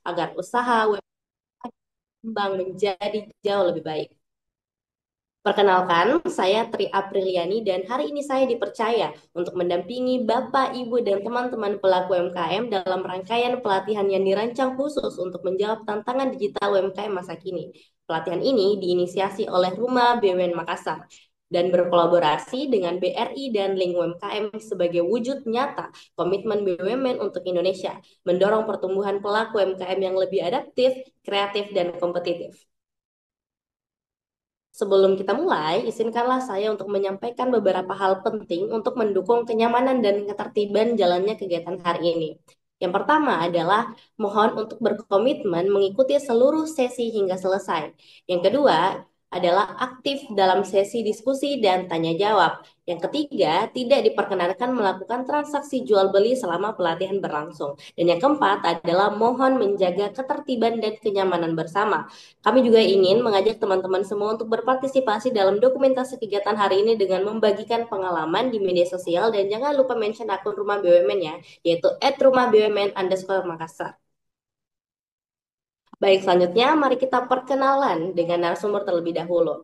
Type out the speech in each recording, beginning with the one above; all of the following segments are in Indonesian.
agar usaha UMKM berkembang menjadi jauh lebih baik. Perkenalkan, saya Tri Apriliani dan hari ini saya dipercaya untuk mendampingi Bapak, Ibu, dan teman-teman pelaku UMKM dalam rangkaian pelatihan yang dirancang khusus untuk menjawab tantangan digital UMKM masa kini. Pelatihan ini diinisiasi oleh Rumah BUMN Makassar dan berkolaborasi dengan BRI dan Link UMKM sebagai wujud nyata komitmen BUMN untuk Indonesia, mendorong pertumbuhan pelaku UMKM yang lebih adaptif, kreatif, dan kompetitif. Sebelum kita mulai, izinkanlah saya untuk menyampaikan beberapa hal penting untuk mendukung kenyamanan dan ketertiban jalannya kegiatan hari ini. Yang pertama adalah mohon untuk berkomitmen mengikuti seluruh sesi hingga selesai. Yang kedua adalah aktif dalam sesi diskusi dan tanya jawab. Yang ketiga, tidak diperkenankan melakukan transaksi jual beli selama pelatihan berlangsung. Dan yang keempat adalah mohon menjaga ketertiban dan kenyamanan bersama. Kami juga ingin mengajak teman-teman semua untuk berpartisipasi dalam dokumentasi kegiatan hari ini dengan membagikan pengalaman di media sosial dan jangan lupa mention akun Rumah BUMN ya, yaitu @rumahbumn_Makassar. Baik, selanjutnya mari kita perkenalan dengan narasumber terlebih dahulu.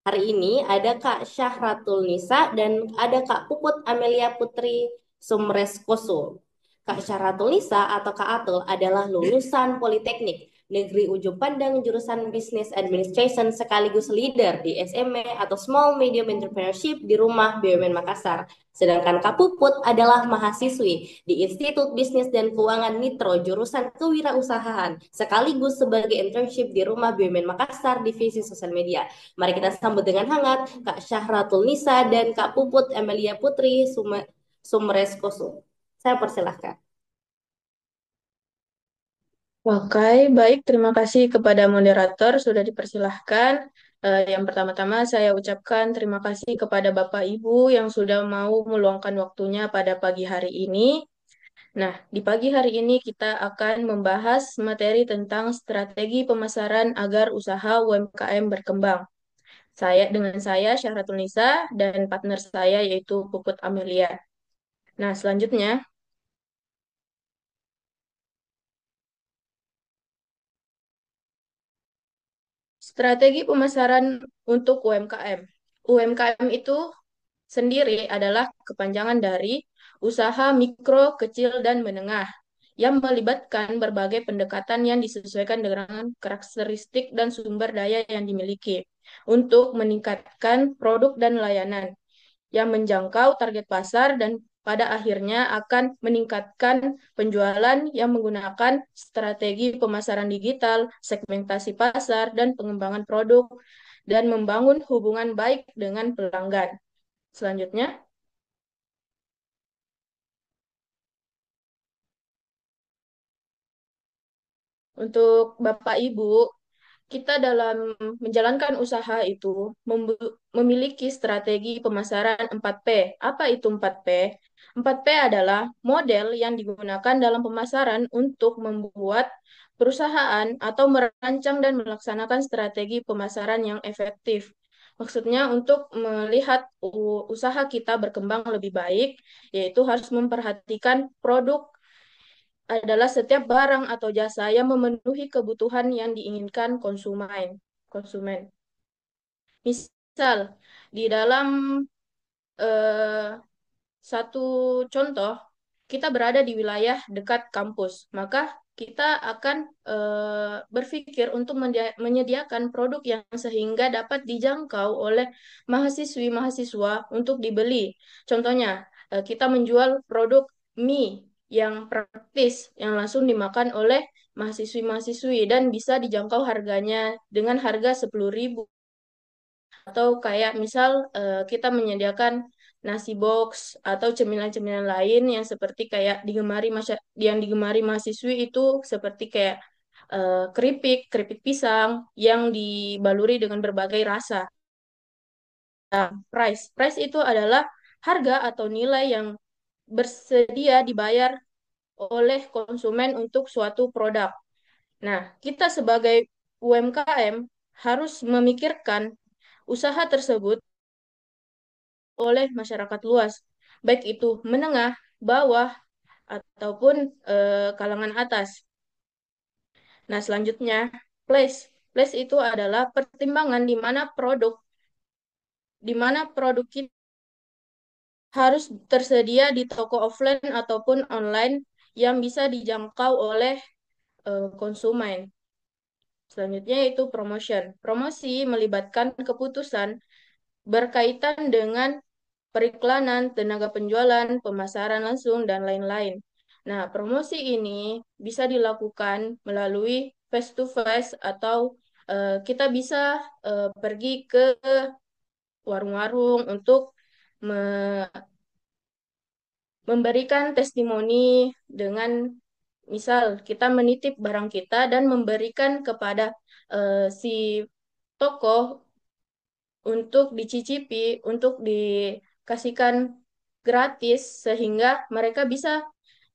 Hari ini ada Kak Syahratul Nisa dan ada Kak Puput Amelia Putri Sumreskoso. Kak Syahratul Nisa atau Kak Atul adalah lulusan Politeknik Negeri Ujung Pandang jurusan Business Administration sekaligus leader di SME atau Small Medium Entrepreneurship di Rumah BUMN Makassar. Sedangkan Kak Puput adalah mahasiswi di Institut Bisnis dan Keuangan Nitro jurusan Kewirausahaan sekaligus sebagai internship di Rumah BUMN Makassar Divisi Sosial Media. Mari kita sambut dengan hangat Kak Syahratul Nisa dan Kak Puput Amelia Putri Sumreskoso. Saya persilahkan. Oke, baik. Terima kasih kepada moderator sudah dipersilahkan. Yang pertama-tama saya ucapkan terima kasih kepada Bapak Ibu yang sudah mau meluangkan waktunya pada pagi hari ini. Nah, di pagi hari ini kita akan membahas materi tentang strategi pemasaran agar usaha UMKM berkembang. Saya Syahratul Nisa dan partner saya yaitu Puput Amelia. Nah, selanjutnya strategi pemasaran untuk UMKM. UMKM itu sendiri adalah kepanjangan dari usaha mikro, kecil, dan menengah yang melibatkan berbagai pendekatan yang disesuaikan dengan karakteristik dan sumber daya yang dimiliki untuk meningkatkan produk dan layanan yang menjangkau target pasar dan pada akhirnya akan meningkatkan penjualan yang menggunakan strategi pemasaran digital, segmentasi pasar, dan pengembangan produk, dan membangun hubungan baik dengan pelanggan. Selanjutnya, untuk Bapak Ibu, kita dalam menjalankan usaha itu memiliki strategi pemasaran 4P. Apa itu 4P? 4P adalah model yang digunakan dalam pemasaran untuk membuat perusahaan atau merancang dan melaksanakan strategi pemasaran yang efektif. Maksudnya untuk melihat usaha kita berkembang lebih baik, yaitu harus memperhatikan produk adalah setiap barang atau jasa yang memenuhi kebutuhan yang diinginkan konsumen. Misal, di dalam eh, satu contoh, kita berada di wilayah dekat kampus, maka kita akan berpikir untuk menyediakan produk yang sehingga dapat dijangkau oleh mahasiswi-mahasiswa untuk dibeli. Contohnya, kita menjual produk mie yang praktis, yang langsung dimakan oleh mahasiswi-mahasiswi dan bisa dijangkau harganya dengan harga 10.000 atau kayak misal kita menyediakan nasi box atau cemilan-cemilan lain yang seperti kayak yang digemari mahasiswi itu seperti kayak keripik pisang yang dibaluri dengan berbagai rasa. Nah, price itu adalah harga atau nilai yang bersedia dibayar oleh konsumen untuk suatu produk. Nah, kita sebagai UMKM harus memikirkan usaha tersebut oleh masyarakat luas, baik itu menengah, bawah, ataupun kalangan atas. Nah, selanjutnya, place. Place itu adalah pertimbangan di mana produk kita harus tersedia di toko offline ataupun online yang bisa dijangkau oleh konsumen. Selanjutnya yaitu promotion. Promosi melibatkan keputusan berkaitan dengan periklanan, tenaga penjualan, pemasaran langsung, dan lain-lain. Nah, promosi ini bisa dilakukan melalui face-to-face atau kita bisa pergi ke warung-warung untuk me- memberikan testimoni dengan misal kita menitip barang kita dan memberikan kepada si toko untuk dicicipi, untuk dikasihkan gratis sehingga mereka bisa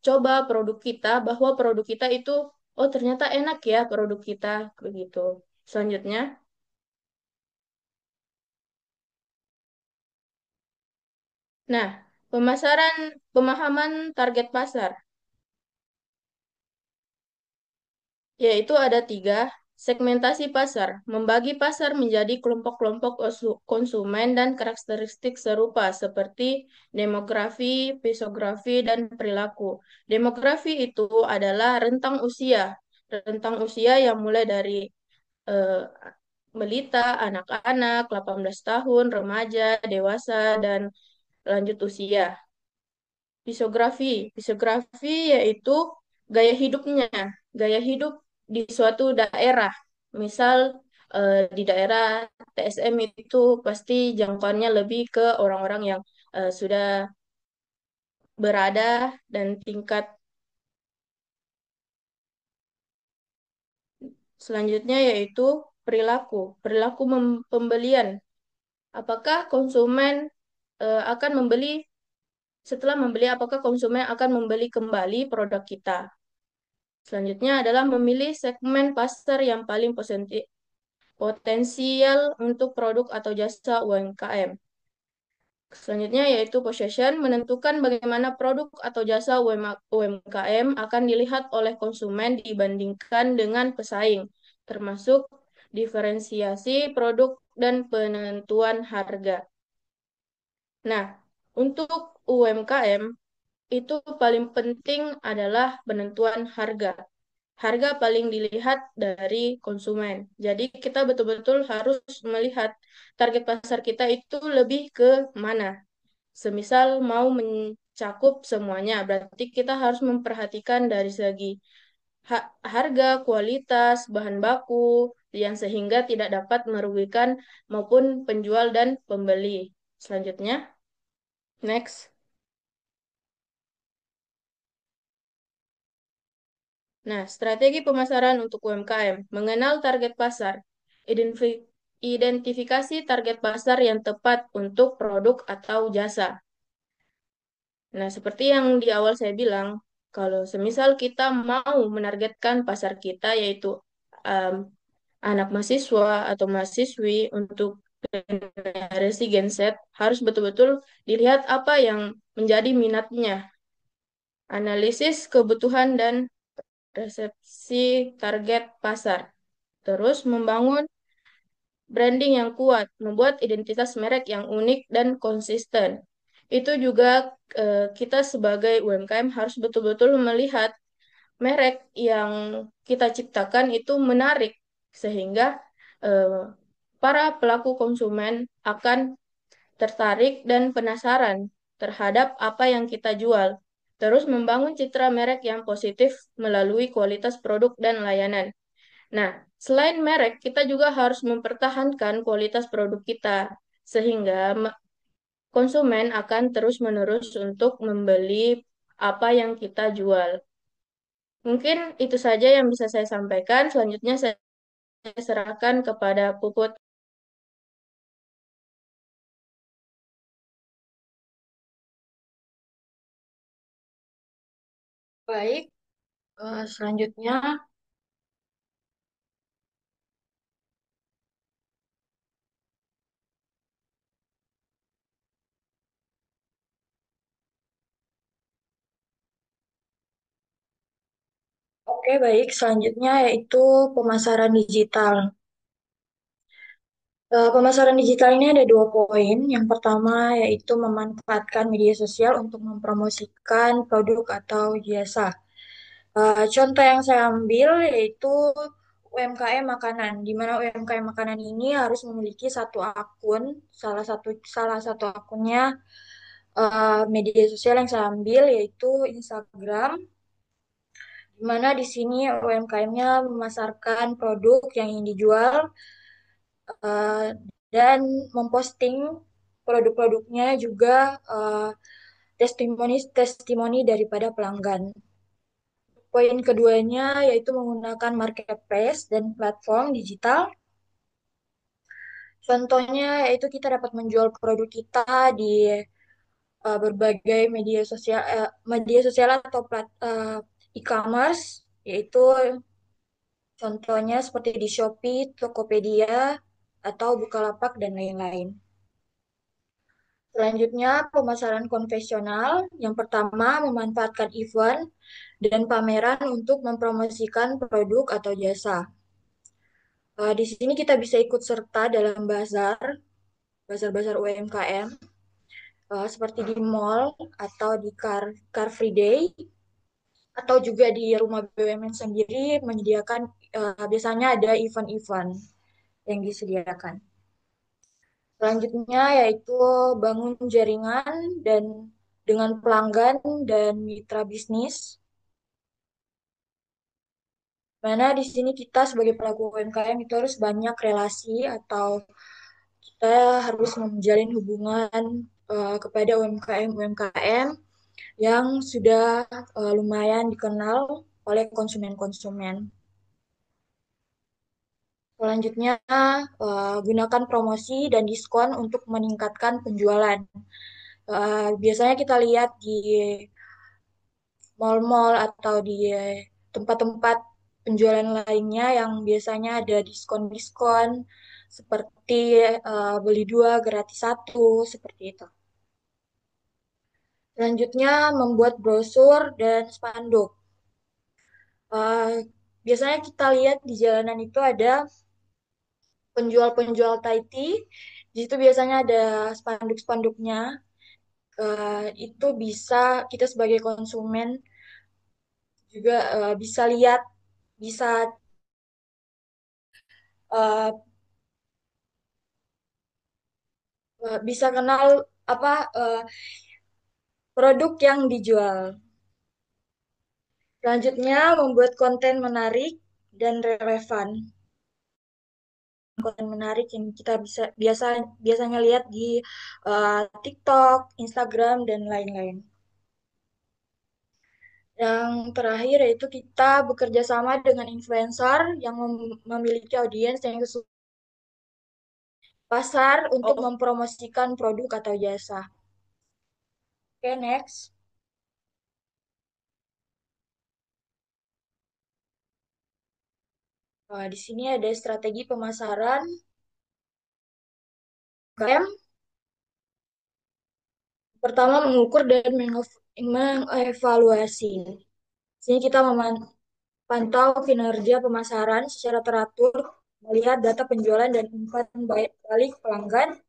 coba produk kita bahwa produk kita itu oh ternyata enak ya produk kita begitu. Selanjutnya, nah, pemahaman target pasar. Yaitu ada tiga, segmentasi pasar, membagi pasar menjadi kelompok-kelompok konsumen dan karakteristik serupa seperti demografi, fisiografi, dan perilaku. Demografi itu adalah rentang usia yang mulai dari eh, balita, anak-anak, 18 tahun, remaja, dewasa, dan lanjut usia. Fisiografi yaitu gaya hidupnya, gaya hidup di suatu daerah. Misal di daerah TSM itu pasti jangkauannya lebih ke orang-orang yang sudah berada dan tingkat selanjutnya yaitu perilaku. Perilaku pembelian. Apakah konsumen akan membeli setelah membeli apakah konsumen akan membeli kembali produk kita? Selanjutnya adalah memilih segmen pasar yang paling potensial untuk produk atau jasa UMKM. Selanjutnya yaitu possession, menentukan bagaimana produk atau jasa UMKM akan dilihat oleh konsumen dibandingkan dengan pesaing, termasuk diferensiasi produk dan penentuan harga. Nah, untuk UMKM itu paling penting adalah penentuan harga. Harga paling dilihat dari konsumen. Jadi kita betul-betul harus melihat target pasar kita itu lebih ke mana. Semisal mau mencakup semuanya, berarti kita harus memperhatikan dari segi harga, kualitas, bahan baku, yang sehingga tidak dapat merugikan maupun penjual dan pembeli. Selanjutnya, next. Nah, strategi pemasaran untuk UMKM, mengenal target pasar, identifikasi target pasar yang tepat untuk produk atau jasa. Nah, seperti yang di awal saya bilang, kalau semisal kita mau menargetkan pasar kita yaitu um, anak mahasiswa atau mahasiswi untuk generasi Gen Z, harus betul-betul dilihat apa yang menjadi minatnya, analisis kebutuhan dan resepsi target pasar. Terus membangun branding yang kuat, membuat identitas merek yang unik dan konsisten. Itu juga kita sebagai UMKM harus betul-betul melihat merek yang kita ciptakan itu menarik sehingga eh, para pelaku konsumen akan tertarik dan penasaran terhadap apa yang kita jual. Terus membangun citra merek yang positif melalui kualitas produk dan layanan. Nah, selain merek, kita juga harus mempertahankan kualitas produk kita, sehingga konsumen akan terus-menerus untuk membeli apa yang kita jual. Mungkin itu saja yang bisa saya sampaikan. Selanjutnya saya serahkan kepada Puput. Baik, selanjutnya, Oke, baik. Selanjutnya yaitu pemasaran digital. Pemasaran digital ini ada dua poin. Yang pertama yaitu memanfaatkan media sosial untuk mempromosikan produk atau jasa. Contoh yang saya ambil yaitu UMKM makanan, di mana UMKM makanan ini harus memiliki satu akun, salah satu akunnya media sosial yang saya ambil yaitu Instagram, di mana di sini UMKM-nya memasarkan produk yang ingin dijual eh, dan memposting produk-produknya juga testimoni daripada pelanggan. Poin keduanya yaitu menggunakan marketplace dan platform digital. Contohnya yaitu kita dapat menjual produk kita di berbagai media sosial atau e-commerce, yaitu contohnya seperti di Shopee, Tokopedia, atau Bukalapak dan lain-lain. Selanjutnya, pemasaran konvensional. Yang pertama, memanfaatkan event dan pameran untuk mempromosikan produk atau jasa. Di sini kita bisa ikut serta dalam bazar-bazar UMKM, seperti di mall atau di Car Free Day, atau juga di rumah BUMN sendiri menyediakan, biasanya ada event-event yang disediakan. Selanjutnya yaitu bangun jaringan dan dengan pelanggan dan mitra bisnis. Mana di sini kita sebagai pelaku UMKM itu harus banyak relasi atau kita harus menjalin hubungan kepada UMKM-UMKM yang sudah lumayan dikenal oleh konsumen-konsumen. Selanjutnya, gunakan promosi dan diskon untuk meningkatkan penjualan. Biasanya kita lihat di mall-mall atau di tempat-tempat penjualan lainnya yang biasanya ada diskon-diskon seperti beli dua gratis satu, seperti itu. Selanjutnya, membuat brosur dan spanduk. Eh, Biasanya kita lihat di jalanan itu ada penjual-penjual Thai tea. Di situ biasanya ada spanduk-spanduknya. Itu bisa kita sebagai konsumen juga bisa lihat, bisa eh, bisa kenal apa produk yang dijual. Selanjutnya, membuat konten menarik dan relevan. Konten menarik yang kita biasanya lihat di TikTok, Instagram, dan lain-lain. Yang terakhir yaitu kita bekerja sama dengan influencer yang memiliki audiens yang sesuai pasar untuk Oh, mempromosikan produk atau jasa. Oke, next. Di sini ada strategi pemasaran UMKM. Pertama, mengukur dan mengevaluasi. Di sini kita memantau kinerja pemasaran secara teratur, melihat data penjualan dan umpan balik pelanggan,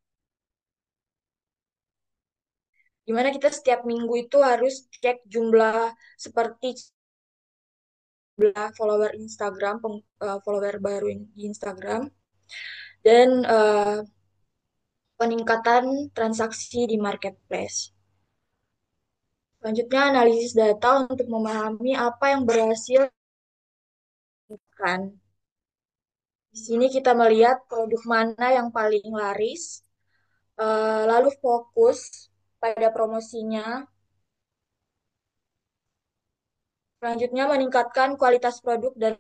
di mana kita setiap minggu itu harus cek jumlah seperti jumlah follower Instagram, follower baru di Instagram, dan peningkatan transaksi di marketplace. Selanjutnya, analisis data untuk memahami apa yang berhasil dilakukan. Di sini kita melihat produk mana yang paling laris, lalu fokus pada promosinya. Selanjutnya, meningkatkan kualitas produk dan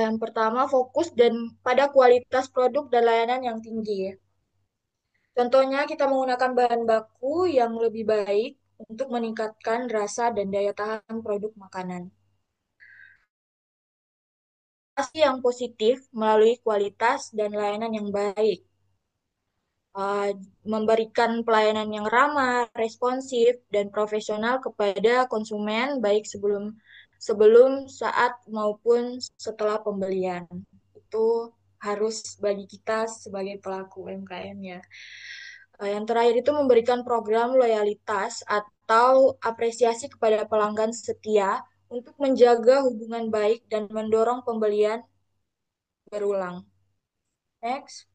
yang pertama fokus dan pada kualitas produk dan layanan yang tinggi. Contohnya, kita menggunakan bahan baku yang lebih baik untuk meningkatkan rasa dan daya tahan produk makanan. Pasti yang positif melalui kualitas dan layanan yang baik. uh, memberikan pelayanan yang ramah, responsif, dan profesional kepada konsumen baik sebelum sebelum, saat maupun setelah pembelian. Itu harus bagi kita sebagai pelaku UMKM ya. Yang terakhir itu memberikan program loyalitas atau apresiasi kepada pelanggan setia untuk menjaga hubungan baik dan mendorong pembelian berulang. Next.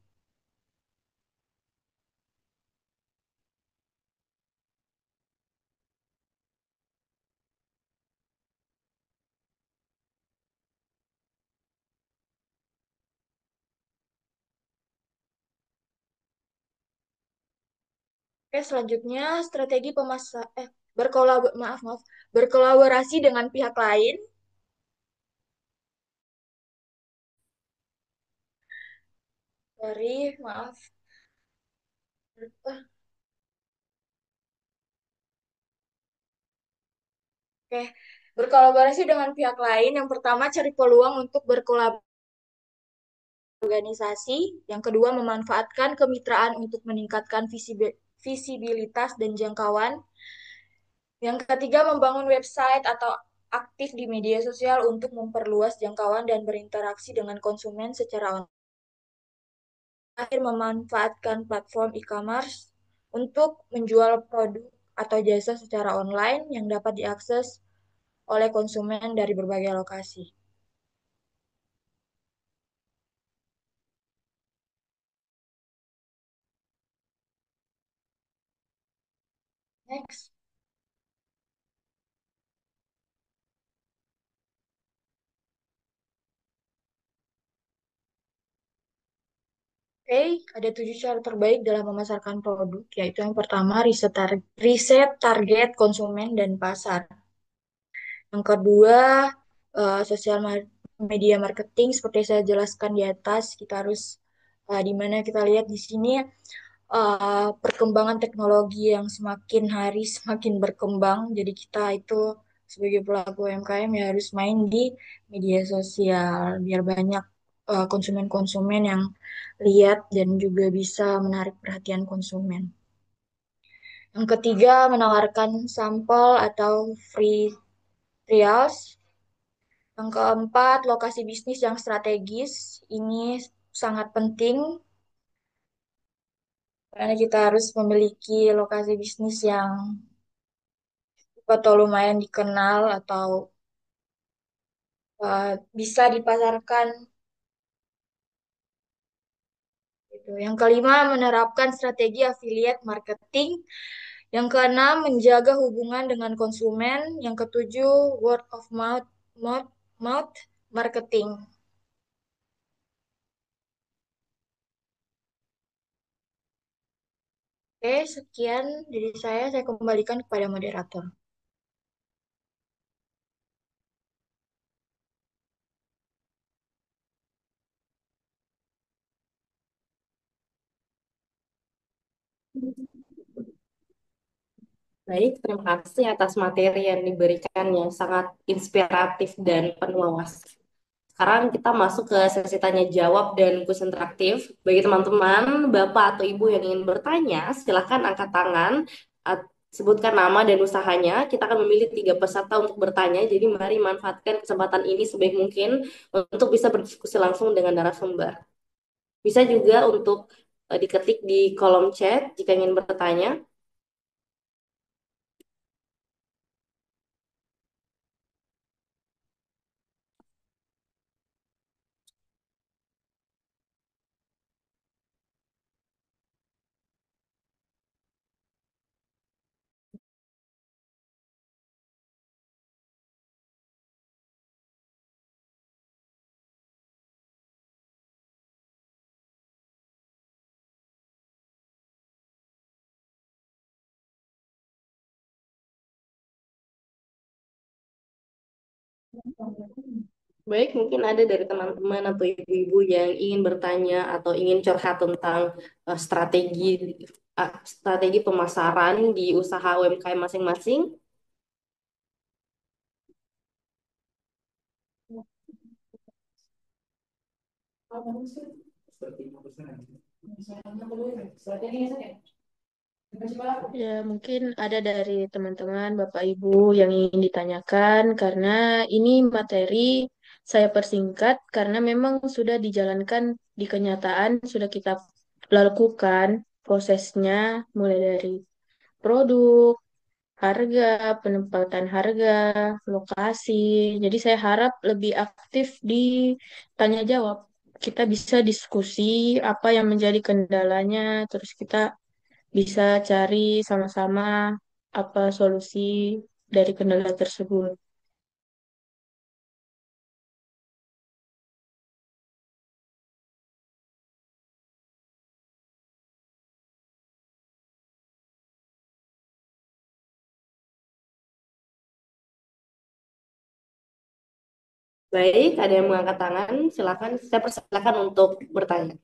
Oke, selanjutnya strategi berkolaborasi dengan pihak lain. Dari, maaf. Oke, berkolaborasi dengan pihak lain. Yang pertama, cari peluang untuk berkolaborasi organisasi. Yang kedua, memanfaatkan kemitraan untuk meningkatkan visibilitas dan jangkauan. Yang ketiga, membangun website atau aktif di media sosial untuk memperluas jangkauan dan berinteraksi dengan konsumen secara online. Terakhir, memanfaatkan platform e-commerce untuk menjual produk atau jasa secara online yang dapat diakses oleh konsumen dari berbagai lokasi. Next. Oke, ada 7 cara terbaik dalam memasarkan produk, yaitu yang pertama, riset target konsumen dan pasar. Yang kedua, media marketing, seperti saya jelaskan di atas, kita harus di mana kita lihat di sini perkembangan teknologi yang semakin hari semakin berkembang. Jadi kita itu sebagai pelaku UMKM ya harus main di media sosial biar banyak konsumen-konsumen yang lihat dan juga bisa menarik perhatian konsumen. Yang ketiga, menawarkan sampel atau free trials. Yang keempat, lokasi bisnis yang strategis. Ini sangat penting karena kita harus memiliki lokasi bisnis yang atau lumayan dikenal atau bisa dipasarkan gitu. Yang kelima, menerapkan strategi affiliate marketing. Yang keenam, menjaga hubungan dengan konsumen. Yang ketujuh, word of mouth, mouth marketing. Oke, sekian dari saya kembalikan kepada moderator. Baik, terima kasih atas materi yang diberikan yang sangat inspiratif dan penuh wawasan. Sekarang kita masuk ke sesi tanya jawab dan kuis interaktif. Bagi teman-teman, Bapak atau Ibu yang ingin bertanya, silakan angkat tangan, sebutkan nama dan usahanya. Kita akan memilih 3 peserta untuk bertanya. Jadi mari manfaatkan kesempatan ini sebaik mungkin untuk bisa berdiskusi langsung dengan narasumber. Bisa juga untuk diketik di kolom chat jika ingin bertanya. Baik, mungkin ada dari teman-teman atau ibu-ibu yang ingin bertanya atau ingin curhat tentang strategi pemasaran di usaha UMKM masing-masing. Ya, mungkin ada dari teman-teman, Bapak Ibu yang ingin ditanyakan, karena ini materi saya persingkat, karena memang sudah dijalankan di kenyataan, sudah kita lakukan prosesnya, mulai dari produk, harga, penempatan harga, lokasi. Jadi saya harap lebih aktif di tanya jawab. Kita bisa diskusi apa yang menjadi kendalanya, terus kita bisa cari sama-sama apa solusi dari kendala tersebut. Baik, ada yang mengangkat tangan. Silakan, saya persilakan untuk bertanya.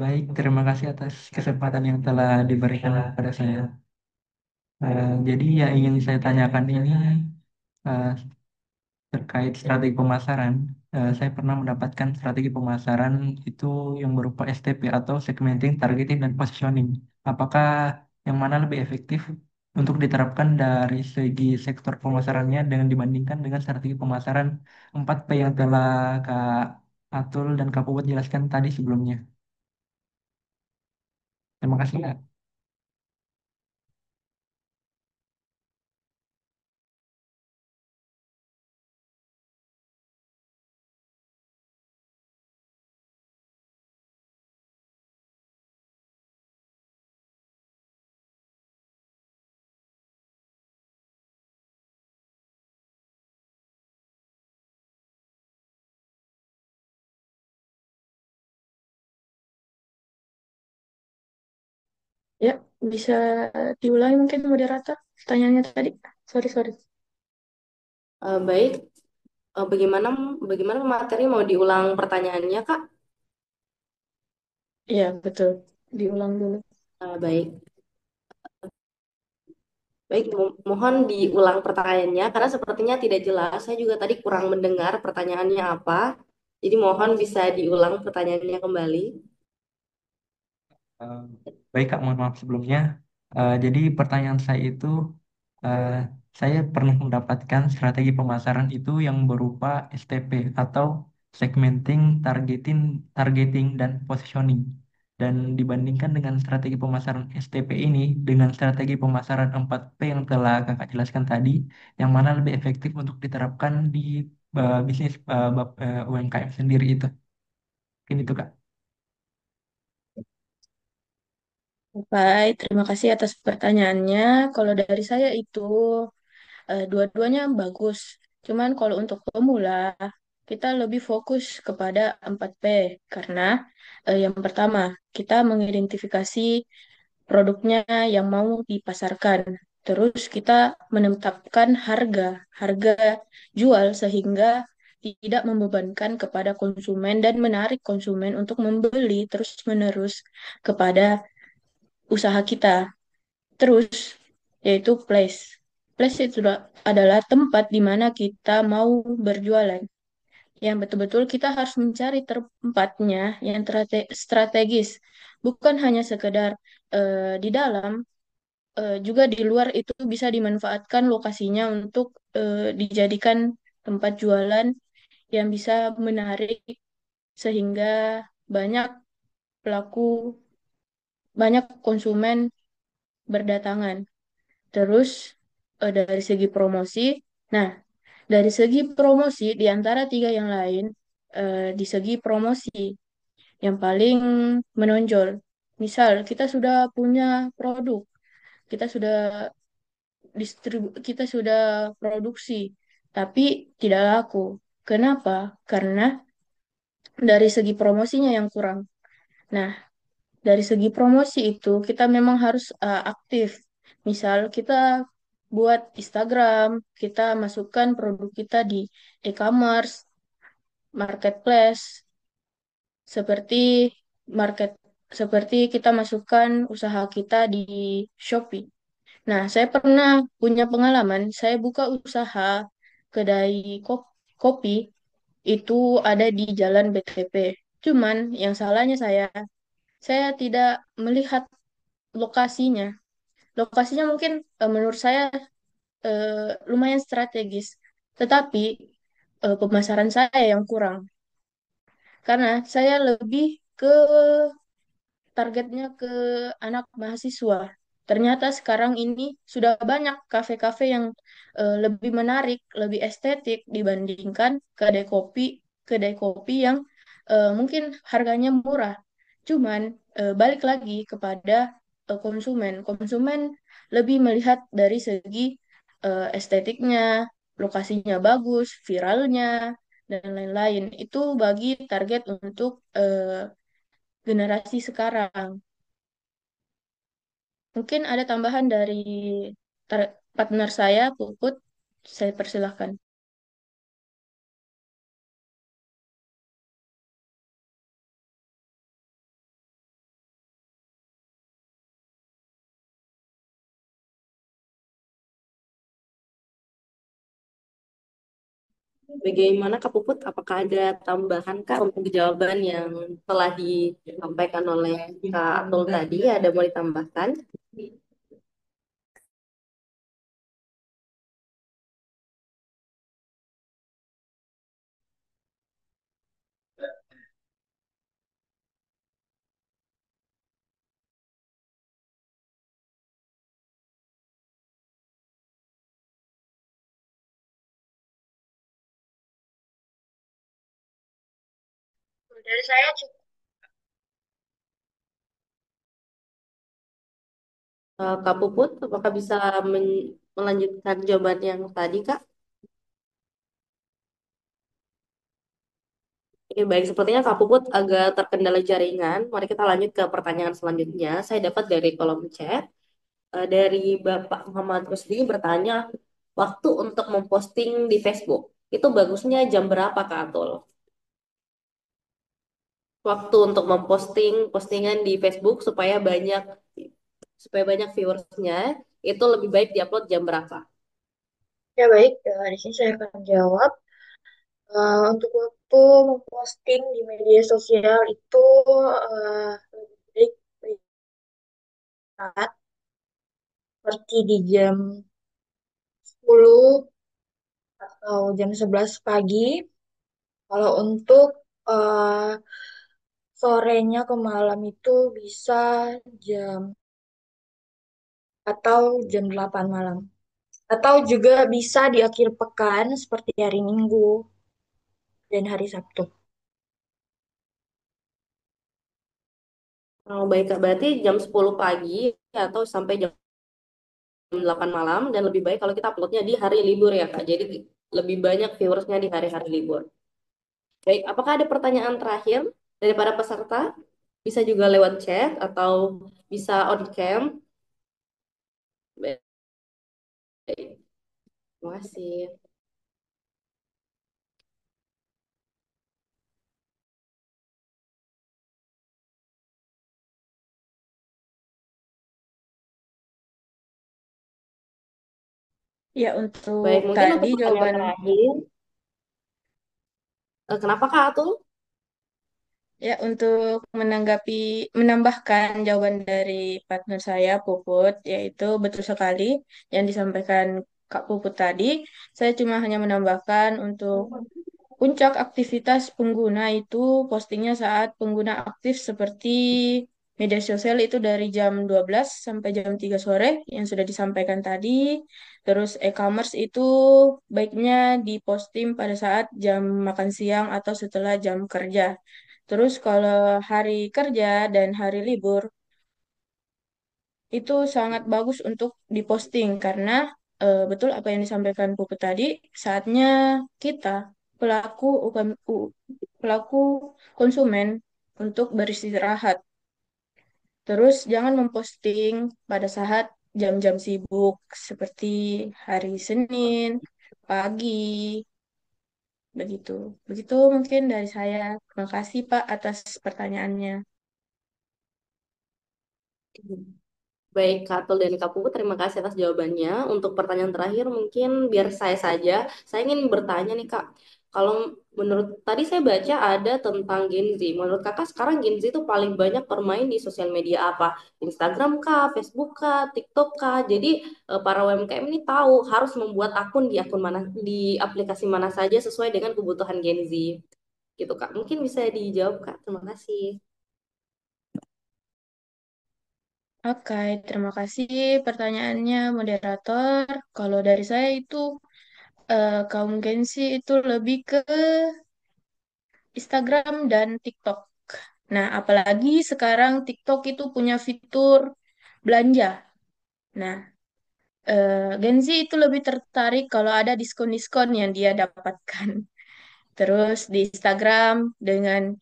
Baik, terima kasih atas kesempatan yang telah diberikan kepada saya. Jadi yang ingin saya tanyakan ini eh, terkait strategi pemasaran. Saya pernah mendapatkan strategi pemasaran itu yang berupa STP atau segmenting, targeting, dan positioning. Apakah yang mana lebih efektif untuk diterapkan dari segi sektor pemasarannya dengan dibandingkan dengan strategi pemasaran 4P yang telah Kak Atul dan Kak Puput jelaskan tadi sebelumnya? Terima kasih, Kak. Ya, bisa diulangi mungkin moderator pertanyaannya tadi. Sorry, sorry. Baik, bagaimana bagaimana materi mau diulang pertanyaannya, Kak? Iya, betul. Diulang dulu. Baik, baik, mohon diulang pertanyaannya karena sepertinya tidak jelas. Saya juga tadi kurang mendengar pertanyaannya apa. Jadi mohon bisa diulang pertanyaannya kembali. Eh, Baik Kak, mohon maaf sebelumnya. Jadi pertanyaan saya itu, eh, saya pernah mendapatkan strategi pemasaran itu yang berupa STP atau segmenting, targeting dan positioning. Dan dibandingkan dengan strategi pemasaran STP ini dengan strategi pemasaran 4P yang telah Kakak jelaskan tadi, yang mana lebih efektif untuk diterapkan di bisnis UMKM sendiri itu. Mungkin itu Kak. Baik, terima kasih atas pertanyaannya. Kalau dari saya itu dua-duanya bagus. Cuman kalau untuk pemula, kita lebih fokus kepada 4P karena yang pertama, kita mengidentifikasi produknya yang mau dipasarkan. Terus kita menetapkan harga jual sehingga tidak membebankan kepada konsumen dan menarik konsumen untuk membeli terus-menerus kepada usaha kita. Terus, yaitu place. Place itu adalah tempat di mana kita mau berjualan. Yang betul-betul kita harus mencari tempatnya yang strategis. Bukan hanya sekedar di dalam, juga di luar itu bisa dimanfaatkan lokasinya untuk dijadikan tempat jualan yang bisa menarik sehingga banyak pelaku, banyak konsumen berdatangan. Terus dari segi promosi, nah dari segi promosi di antara tiga yang lain, di segi promosi yang paling menonjol, misal kita sudah punya produk, kita sudah kita sudah produksi, tapi tidak laku. Kenapa? Karena dari segi promosinya yang kurang. Nah, dari segi promosi itu kita memang harus aktif. Misal kita buat Instagram, kita masukkan produk kita di e-commerce, marketplace, seperti market seperti kita masukkan usaha kita di Shopee. Nah, saya pernah punya pengalaman, saya buka usaha kedai kopi itu ada di Jalan BTP. Cuman yang salahnya saya tidak melihat lokasinya. Lokasinya mungkin menurut saya lumayan strategis, tetapi pemasaran saya yang kurang. Karena saya lebih ke targetnya ke anak mahasiswa. Ternyata sekarang ini sudah banyak kafe-kafe yang lebih menarik, lebih estetik dibandingkan kedai kopi yang mungkin harganya murah. Cuman balik lagi kepada konsumen. Konsumen lebih melihat dari segi estetiknya, lokasinya bagus, viralnya, dan lain-lain. Itu bagi target untuk generasi sekarang. Mungkin ada tambahan dari partner saya, Puput. Saya persilahkan. Bagaimana Kak Puput? Apakah ada tambahan Kak untuk jawaban yang telah disampaikan oleh Kak Atul tadi? Ada mau ditambahkan? Dari saya cukup. Kak Puput, apakah bisa melanjutkan jawaban yang tadi Kak? Oke, baik. Sepertinya Kak Puput agak terkendala jaringan. Mari kita lanjut ke pertanyaan selanjutnya. Saya dapat dari kolom chat. Dari Bapak Muhammad Rusdi bertanya, waktu untuk memposting di Facebook, itu bagusnya jam berapa Kak Atul? Waktu untuk memposting postingan di Facebook supaya banyak viewersnya, itu lebih baik diupload jam berapa? Ya baik, di sini saya akan jawab. Untuk waktu memposting di media sosial itu lebih baik saat seperti di jam 10 atau jam 11 pagi. Kalau untuk eh, sorenya ke malam itu bisa jam atau jam 8 malam. Atau juga bisa di akhir pekan seperti hari Minggu dan hari Sabtu. Oh, baik Kak, berarti jam 10 pagi atau sampai jam 8 malam dan lebih baik kalau kita uploadnya di hari libur ya Kak. Jadi lebih banyak viewersnya di hari-hari libur. Baik, apakah ada pertanyaan terakhir dari para peserta? Bisa juga lewat chat atau bisa on cam. Baik, terima kasih. Ya, untuk Baik, mungkin tadi untuk pertanyaan jawaban, terakhir, kenapa Kak Atul? ya untuk menambahkan jawaban dari partner saya, Puput, yaitu betul sekali yang disampaikan Kak Puput tadi. Saya cuma hanya menambahkan untuk puncak aktivitas pengguna itu postingnya saat pengguna aktif seperti media sosial itu dari jam 12 sampai jam 3 sore yang sudah disampaikan tadi. Terus e-commerce itu baiknya diposting pada saat jam makan siang atau setelah jam kerja. Terus kalau hari kerja dan hari libur itu sangat bagus untuk diposting karena betul apa yang disampaikan Puput tadi, saatnya kita pelaku pelaku konsumen untuk beristirahat. Terus jangan memposting pada saat jam-jam sibuk seperti hari Senin, pagi, begitu. Begitu mungkin dari saya. Terima kasih Pak atas pertanyaannya. Baik, Kak Atul dan Kak Puput, terima kasih atas jawabannya. Untuk pertanyaan terakhir, mungkin biar saya saja. Saya ingin bertanya nih, Kak. Kalau menurut tadi saya baca ada tentang Gen Z. Menurut kakak sekarang Gen Z itu paling banyak bermain di sosial media apa? Instagram kah, Facebook kah, TikTok kah? Jadi para UMKM ini tahu harus membuat akun mana, di aplikasi mana saja sesuai dengan kebutuhan Gen Z. Gitu Kak. Mungkin bisa dijawab Kak. Terima kasih. Oke, terima kasih pertanyaannya moderator. Kalau dari saya itu kaum Gen Z itu lebih ke Instagram dan TikTok. Nah, apalagi sekarang TikTok itu punya fitur belanja. Nah, Gen Z itu lebih tertarik kalau ada diskon-diskon yang dia dapatkan. Terus di Instagram dengan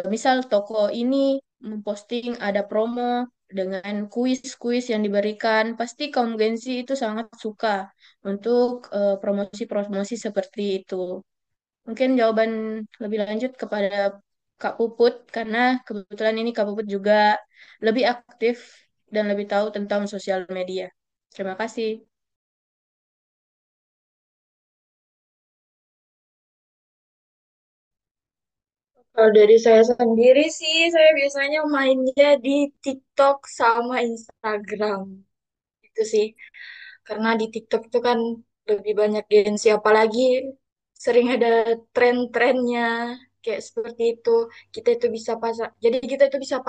misal toko ini memposting ada promo dengan kuis-kuis yang diberikan, pasti kaum Gen Z itu sangat suka untuk promosi-promosi seperti itu. Mungkin jawaban lebih lanjut kepada Kak Puput, karena kebetulan ini Kak Puput juga lebih aktif dan lebih tahu tentang sosial media. Terima kasih. Kalau dari saya sendiri sih, saya biasanya mainnya di TikTok sama Instagram. Itu sih. Karena di TikTok itu kan lebih banyak gengsi, apalagi sering ada tren-trennya kayak seperti itu. Kita itu bisa pasar, jadi kita itu bisa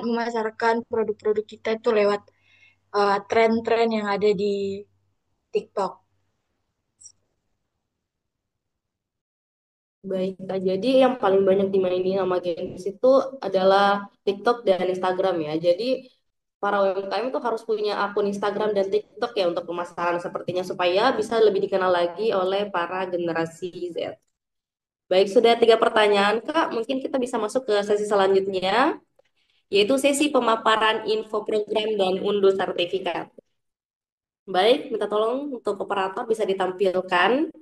memasarkan produk-produk kita itu lewat tren-tren yang ada di TikTok. Baik, Kak. Jadi yang paling banyak dimainin sama Gen Z itu adalah TikTok dan Instagram ya. Jadi para UMKM itu harus punya akun Instagram dan TikTok ya untuk pemasaran sepertinya supaya bisa lebih dikenal lagi oleh para generasi Z. Baik, sudah 3 pertanyaan, Kak. Mungkin kita bisa masuk ke sesi selanjutnya, yaitu sesi pemaparan info program dan unduh sertifikat. Baik, minta tolong untuk operator bisa ditampilkan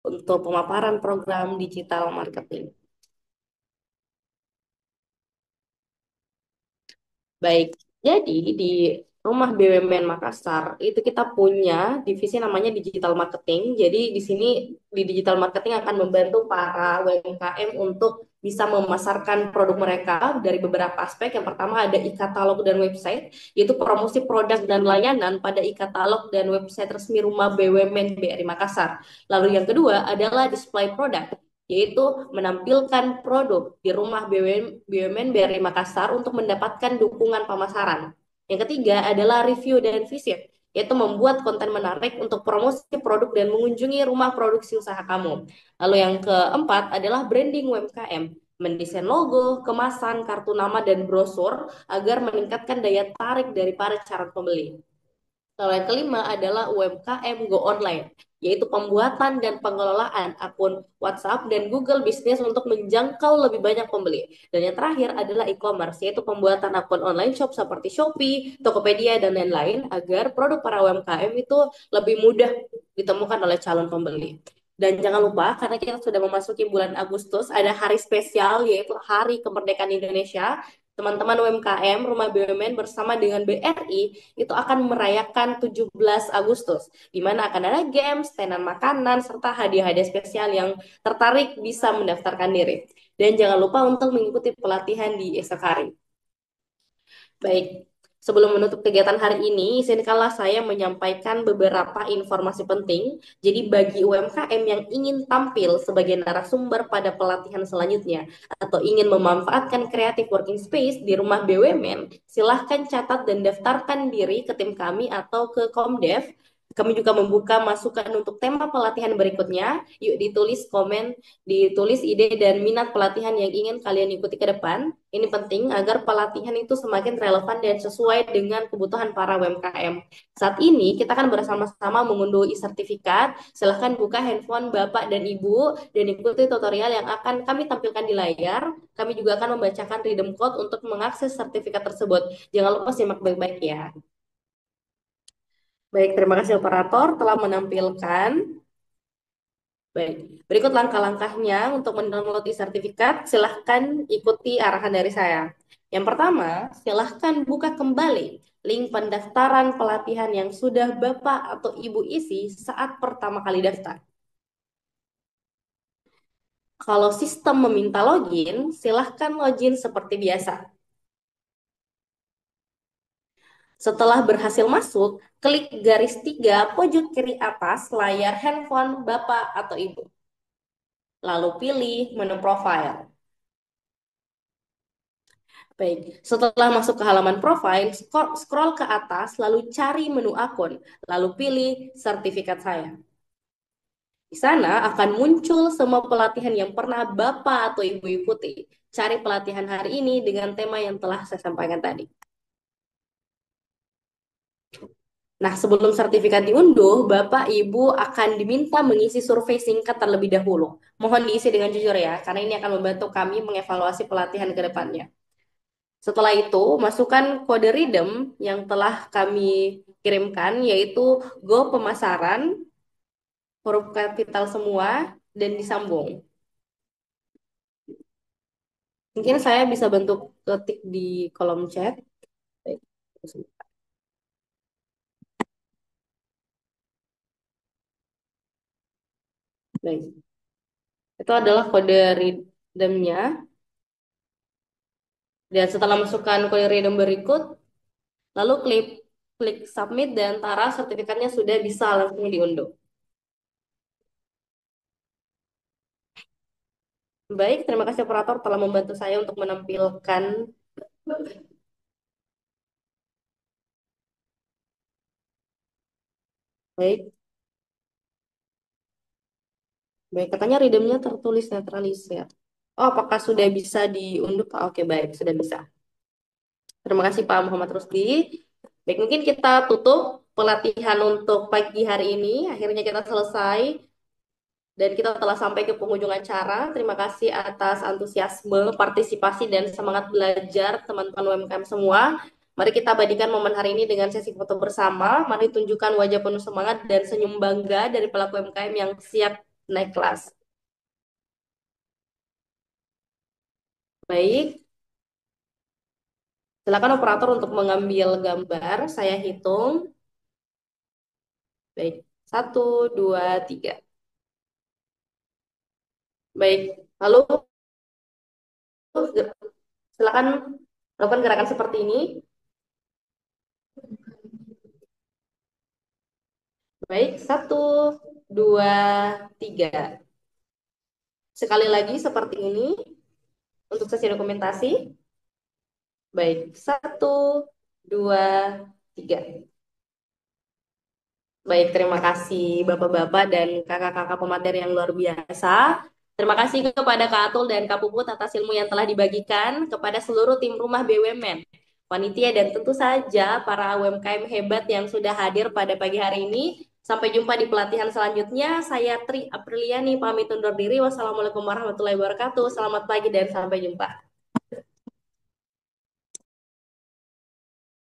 untuk pemaparan program digital marketing. Baik, jadi di Rumah BUMN Makassar itu kita punya divisi namanya digital marketing. Jadi di sini di digital marketing akan membantu para UMKM untuk bisa memasarkan produk mereka dari beberapa aspek. Yang pertama ada e-katalog dan website, yaitu promosi produk dan layanan pada e-katalog dan website resmi Rumah BUMN BRI Makassar. Lalu yang kedua adalah display produk, yaitu menampilkan produk di rumah BUMN BRI Makassar untuk mendapatkan dukungan pemasaran. Yang ketiga adalah review dan visit, yaitu membuat konten menarik untuk promosi produk dan mengunjungi rumah produksi usaha kamu. Lalu yang keempat adalah branding UMKM, mendesain logo, kemasan, kartu nama, dan brosur agar meningkatkan daya tarik dari para calon pembeli. Lalu yang kelima adalah UMKM Go Online, yaitu pembuatan dan pengelolaan akun WhatsApp dan Google Business untuk menjangkau lebih banyak pembeli. Dan yang terakhir adalah e-commerce, yaitu pembuatan akun online shop seperti Shopee, Tokopedia, dan lain-lain agar produk para UMKM itu lebih mudah ditemukan oleh calon pembeli. Dan jangan lupa, karena kita sudah memasuki bulan Agustus, ada hari spesial yaitu Hari Kemerdekaan Indonesia. Teman-teman UMKM, Rumah BUMN bersama dengan BRI itu akan merayakan 17 Agustus, di mana akan ada games, tenan makanan, serta hadiah-hadiah spesial yang tertarik bisa mendaftarkan diri. Dan jangan lupa untuk mengikuti pelatihan di esok hari. Baik, sebelum menutup kegiatan hari ini, izinkanlah saya menyampaikan beberapa informasi penting. Jadi bagi UMKM yang ingin tampil sebagai narasumber pada pelatihan selanjutnya atau ingin memanfaatkan creative working space di rumah BUMN, silahkan catat dan daftarkan diri ke tim kami atau ke Komdev. Kami juga membuka masukan untuk tema pelatihan berikutnya. Yuk ditulis komen, ditulis ide dan minat pelatihan yang ingin kalian ikuti ke depan. Ini penting agar pelatihan itu semakin relevan dan sesuai dengan kebutuhan para UMKM. Saat ini kita akan bersama-sama mengunduh e-sertifikat. Silahkan buka handphone Bapak dan Ibu dan ikuti tutorial yang akan kami tampilkan di layar. Kami juga akan membacakan redeem code untuk mengakses sertifikat tersebut. Jangan lupa simak baik-baik ya. Baik, terima kasih operator telah menampilkan. Baik, berikut langkah-langkahnya untuk mendownload e-sertifikat. Silahkan ikuti arahan dari saya. Yang pertama, silahkan buka kembali link pendaftaran pelatihan yang sudah Bapak atau Ibu isi saat pertama kali daftar. Kalau sistem meminta login, silahkan login seperti biasa. Setelah berhasil masuk, klik garis 3 pojok kiri atas layar handphone Bapak atau Ibu. Lalu pilih menu profile. Baik, setelah masuk ke halaman profile, scroll ke atas, lalu cari menu akun, lalu pilih sertifikat saya. Di sana akan muncul semua pelatihan yang pernah Bapak atau Ibu ikuti. Cari pelatihan hari ini dengan tema yang telah saya sampaikan tadi. Nah, sebelum sertifikat diunduh, Bapak Ibu akan diminta mengisi survei singkat terlebih dahulu. Mohon diisi dengan jujur ya, karena ini akan membantu kami mengevaluasi pelatihan ke depannya. Setelah itu, masukkan kode redeem yang telah kami kirimkan, yaitu Go Pemasaran, huruf kapital semua, dan disambung. Mungkin saya bisa bantu ketik di kolom chat. Baik. Baik. Itu adalah kode redeemnya. Dan setelah masukkan kode redeem berikut, lalu klik submit dan tara sertifikatnya sudah bisa langsung diunduh. Baik, terima kasih operator telah membantu saya untuk menampilkan. Baik, baik, katanya redeemnya tertulis netralisir. Oh, apakah sudah bisa diunduh, Pak? Oke, baik, sudah bisa. Terima kasih Pak Muhammad Rusdi. Baik, mungkin kita tutup pelatihan untuk pagi hari ini. Akhirnya kita selesai. Dan kita telah sampai ke penghujung acara. Terima kasih atas antusiasme, partisipasi, dan semangat belajar teman-teman UMKM semua. Mari kita abadikan momen hari ini dengan sesi foto bersama. Mari tunjukkan wajah penuh semangat dan senyum bangga dari pelaku UMKM yang siap naik kelas. Baik, silakan operator untuk mengambil gambar. Saya hitung. Baik, 1, 2, 3. Baik, lalu silakan lakukan gerakan seperti ini. Baik, 1, 2, 3. Sekali lagi seperti ini untuk sesi dokumentasi. Baik, 1, 2, 3. Baik, terima kasih Bapak-Bapak dan kakak-kakak pemateri yang luar biasa. Terima kasih kepada Kak Atul dan Kak Puput atas ilmu yang telah dibagikan kepada seluruh tim rumah BUMN, panitia, dan tentu saja para UMKM hebat yang sudah hadir pada pagi hari ini. Sampai jumpa di pelatihan selanjutnya. Saya Tri Apriliani pamit undur diri. Wassalamualaikum warahmatullahi wabarakatuh. Selamat pagi dan sampai jumpa.